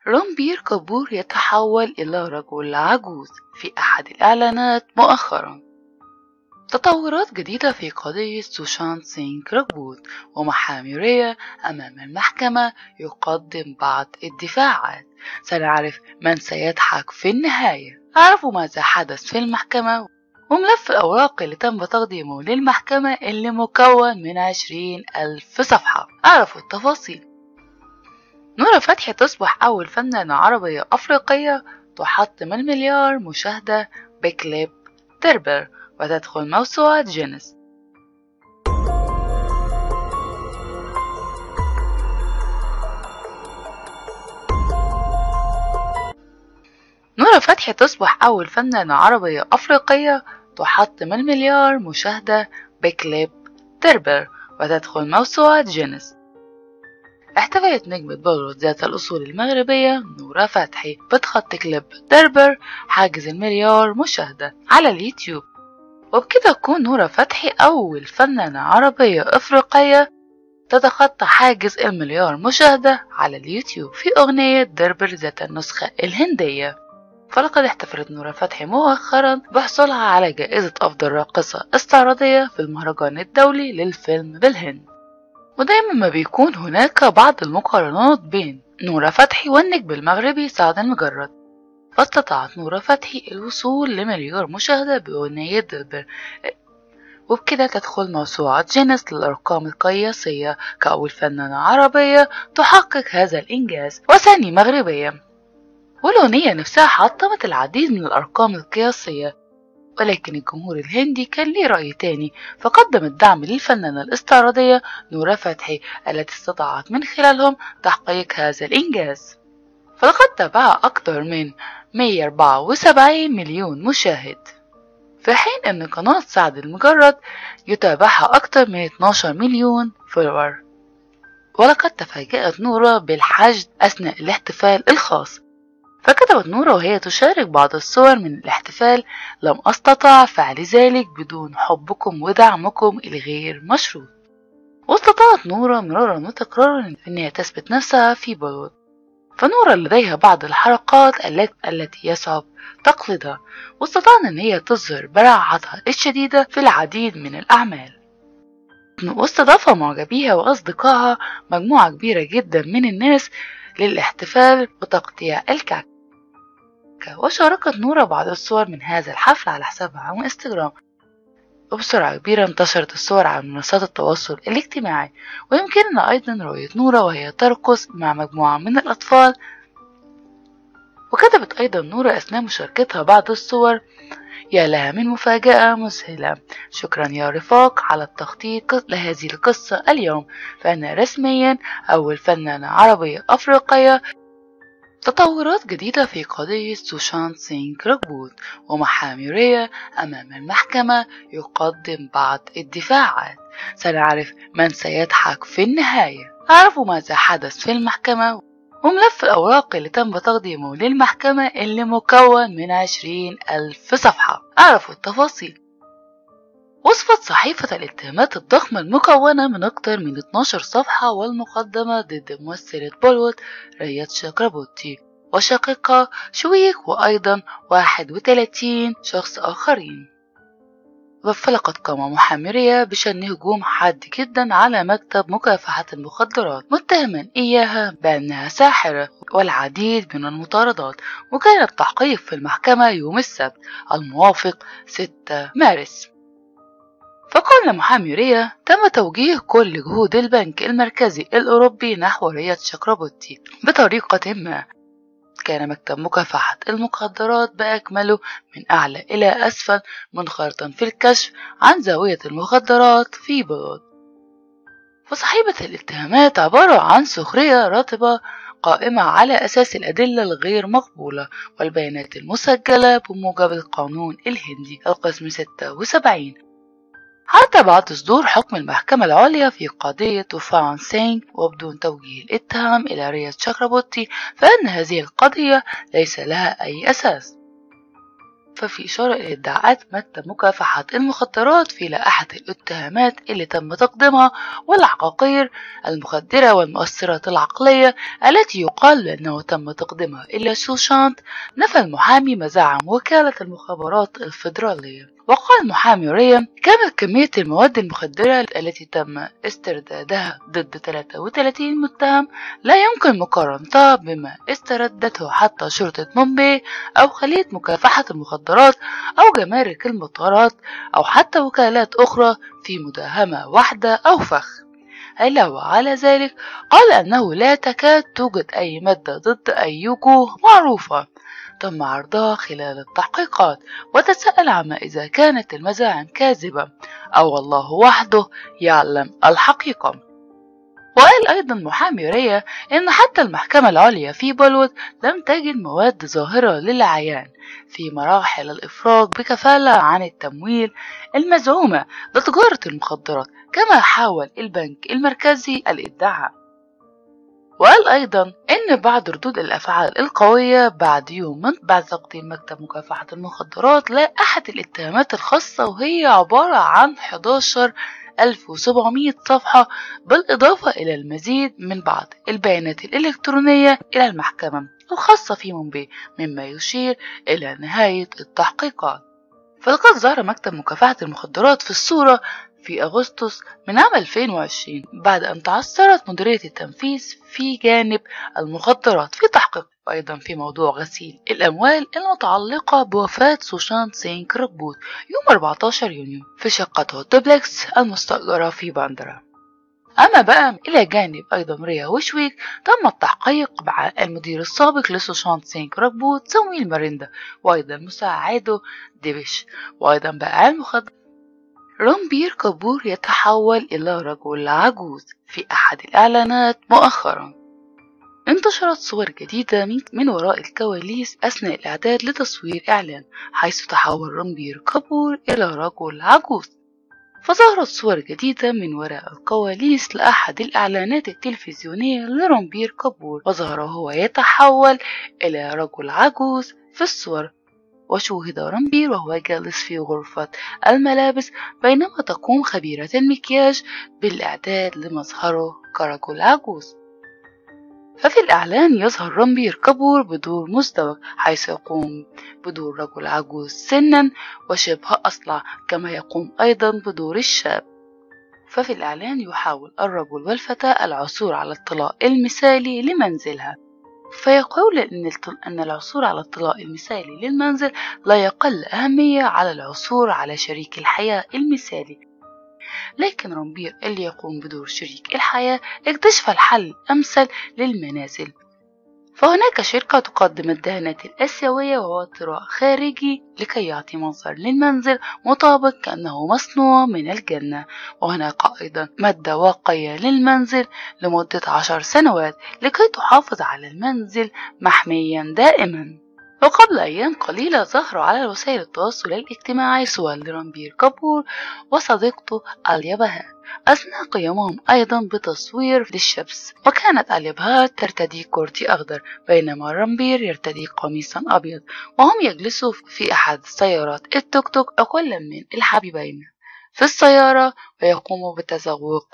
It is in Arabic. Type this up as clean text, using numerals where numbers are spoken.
رامبير كابور يتحول إلى رجل عجوز في أحد الإعلانات مؤخرا. تطورات جديدة في قضية سوشانت سينغ راجبوت، ومحامي ريا أمام المحكمة يقدم بعض الدفاعات. سنعرف من سيضحك في النهاية. أعرفوا ماذا حدث في المحكمة وملف الأوراق اللي تم تقديمه للمحكمة اللي مكون من 20,000 صفحة. أعرفوا التفاصيل. نورة فتحي تصبح أول فنانة عربية أفريقية تحطم المليار مشاهدة بكليب تربر وتدخل موسوعة جينيس. نورة فتحي تصبح أول فنانة عربية أفريقية تحطم المليار مشاهدة بكليب تربر وتدخل موسوعة جينيس. احتفلت نجمة بوليوود ذات الأصول المغربية نورة فتحي بتخطي كليب تربر حاجز المليار مشاهدة على اليوتيوب، وبكده تكون نورة فتحي أول فنانة عربية أفريقية تتخطى حاجز المليار مشاهدة على اليوتيوب في أغنية دربر ذات النسخة الهندية. فلقد احتفلت نورة فتحي مؤخرا بحصولها على جائزة أفضل راقصة استعراضية في المهرجان الدولي للفيلم بالهند. ودايما ما بيكون هناك بعض المقارنات بين نورة فتحي والنجم المغربي سعد المجرد، فاستطاعت نورة فتحي الوصول لمليار مشاهدة بأغنية دربر، وبكده تدخل موسوعة جينيس للأرقام القياسية كأول فنانة عربية تحقق هذا الإنجاز وثاني مغربية. والأغنية نفسها حطمت العديد من الأرقام القياسية، ولكن الجمهور الهندي كان ليه رأي تاني، فقدم الدعم للفنانة الاستعراضية نورة فتحي التي استطاعت من خلالهم تحقيق هذا الإنجاز. فلقد تابعها أكثر من 174 مليون مشاهد، في حين أن قناة سعد المجرد يتابعها أكثر من 12 مليون فولور. ولقد تفاجأت نورة بالحشد أثناء الاحتفال الخاص، فكتبت نورة وهي تشارك بعض الصور من الاحتفال: لم أستطع فعل ذلك بدون حبكم ودعمكم الغير مشروط. واستطاعت نورة مرارا وتكرارا أنها تثبت نفسها في بوليوود، فنورة لديها بعض الحركات التي يصعب تقليدها، واستطاعت أن هي تظهر براعتها الشديدة في العديد من الأعمال. واستضاف معجبيها وأصدقائها مجموعة كبيرة جدا من الناس للاحتفال بتقطيع الكعك. وشاركت نورة بعض الصور من هذا الحفل على حسابها على انستغرام، وبسرعة كبيرة انتشرت الصور على منصات التواصل الاجتماعي، ويمكننا أيضا رؤية نورة وهي ترقص مع مجموعة من الأطفال. وكتبت أيضا نورة أثناء مشاركتها بعض الصور: يا لها من مفاجأة مذهلة، شكرا يا رفاق على التخطيط لهذه القصة اليوم، فأنا رسميا أول فنانة عربية أفريقية. تطورات جديدة في قضية سوشانت سينغ راجبوت، ومحامي ريا أمام المحكمة يقدم بعض الدفاعات. سنعرف من سيضحك في النهاية. أعرفوا ماذا حدث في المحكمة وملف الأوراق اللي تم تقديمه للمحكمة اللي مكون من 20,000 صفحة. أعرفوا التفاصيل. وصفت صحيفة الاتهامات الضخمة المكونة من أكثر من 12 صفحة والمقدمة ضد ممثلة بوليوود ريا تشاكربورتي وشقيقها شويك وأيضا 31 شخص آخرين. فلقد قام محامي ريا بشن هجوم حاد جدا على مكتب مكافحة المخدرات، متهما إياها بأنها ساحرة والعديد من المطاردات. وكان التحقيق في المحكمة يوم السبت الموافق 6 مارس. فقال محامي ريا: تم توجيه كل جهود البنك المركزي الأوروبي نحو ريا تشاكربورتي بطريقة ما. كان مكتب مكافحة المخدرات بأكمله من أعلى إلى أسفل منخرطا في الكشف عن زاوية المخدرات في بوليوود. فصحيفة الاتهامات عبارة عن سخرية راتبة قائمة على أساس الأدلة الغير مقبولة والبيانات المسجلة بموجب القانون الهندي القسم 76، حتى بعد صدور حكم المحكمة العليا في قضية طوفان سينغ، وبدون توجيه الاتهام إلى ريا تشاكربورتي، فإن هذه القضية ليس لها أي أساس. ففي إشارة إلى ادعاءات مكتب مكافحة المخدرات في لائحة الاتهامات اللي تم تقديمها والعقاقير المخدرة والمؤثرات العقلية التي يقال بأنه تم تقديمها إلى سوشانت، نفى المحامي ما زعم وكالة المخابرات الفيدرالية. وقال محامي ريا: كانت كمية المواد المخدرة التي تم استردادها ضد 33 متهم لا يمكن مقارنتها بما استردته حتى شرطة مومباي أو خلية مكافحة المخدرات أو جمارك المطارات أو حتى وكالات أخرى في مداهمة واحدة أو فخ. علاوة على ذلك قال أنه لا تكاد توجد أي مادة ضد أي وجوه معروفة تم عرضها خلال التحقيقات، وتساءل عما إذا كانت المزاعم كاذبة أو الله وحده يعلم الحقيقة. وقال أيضا محامي ريا إن حتى المحكمة العليا في بولوود لم تجد مواد ظاهرة للعيان في مراحل الإفراج بكفالة عن التمويل المزعومة لتجارة المخدرات، كما حاول البنك المركزي الادعاء. وقال أيضا إن بعض ردود الأفعال القوية بعد يوم من بعد تقديم مكتب مكافحة المخدرات لائحة الاتهامات الخاصة، وهي عبارة عن 11,700 صفحة، بالإضافة إلى المزيد من بعض البيانات الإلكترونية إلى المحكمة الخاصة في مومباي، مما يشير إلى نهاية التحقيقات. فلقد ظهر مكتب مكافحة المخدرات في الصورة في أغسطس من عام 2020 بعد أن تعثرت مديرية التنفيذ في جانب المخدرات في تحقيق أيضا في موضوع غسيل الأموال المتعلقة بوفاة سوشانت سينغ راجبوت يوم 14 يونيو في شقته الدوبلكس المستأجرة في باندرا. أما بقى إلى جانب أيضا ريا وشويك تم التحقيق مع المدير السابق لسوشانت سينغ راجبوت سامويل ماريندا وأيضا مساعده ديبش. وأيضا بقى المخدرات رامبير كابور يتحول إلى رجل عجوز. في أحد الإعلانات مؤخرا انتشرت صور جديدة من وراء الكواليس أثناء الإعداد لتصوير إعلان، حيث تحول رامبير كابور إلى رجل عجوز. فظهرت صور جديدة من وراء الكواليس لأحد الإعلانات التلفزيونية لرامبير كابور، وظهر هو يتحول إلى رجل عجوز في الصور. وشوهد رامبير وهو جالس في غرفة الملابس بينما تقوم خبيرة المكياج بالإعداد لمظهره كرجل عجوز. ففي الإعلان يظهر رامبير كابور بدور مزدوج، حيث يقوم بدور رجل عجوز سنا وشبه أصلع، كما يقوم أيضا بدور الشاب. ففي الإعلان يحاول الرجل والفتاة العثور على الطلاء المثالي لمنزلها، فيقول أن العثور على الطلاء المثالي للمنزل لا يقل أهمية على العثور على شريك الحياة المثالي. لكن رامبير اللي يقوم بدور شريك الحياة اكتشف الحل الأمثل للمنازل. فهناك شركة تقدم الدهانات الآسيوية وهو طراء خارجي لكي يعطي منظر للمنزل مطابق كأنه مصنوع من الجنة. وهناك أيضا مادة واقية للمنزل لمدة 10 سنوات لكي تحافظ على المنزل محميا دائما. وقبل أيام قليلة ظهروا على وسائل التواصل الاجتماعي صور لرامبير كابور وصديقته آليا بهات أثناء قيامهم أيضا بتصوير للشمس، وكانت آليا بهات ترتدي كورتي أخضر بينما رامبير يرتدي قميصا أبيض، وهم يجلسوا في أحد سيارات التوك توك، وكل من الحبيبين في السيارة ويقوموا بتذوق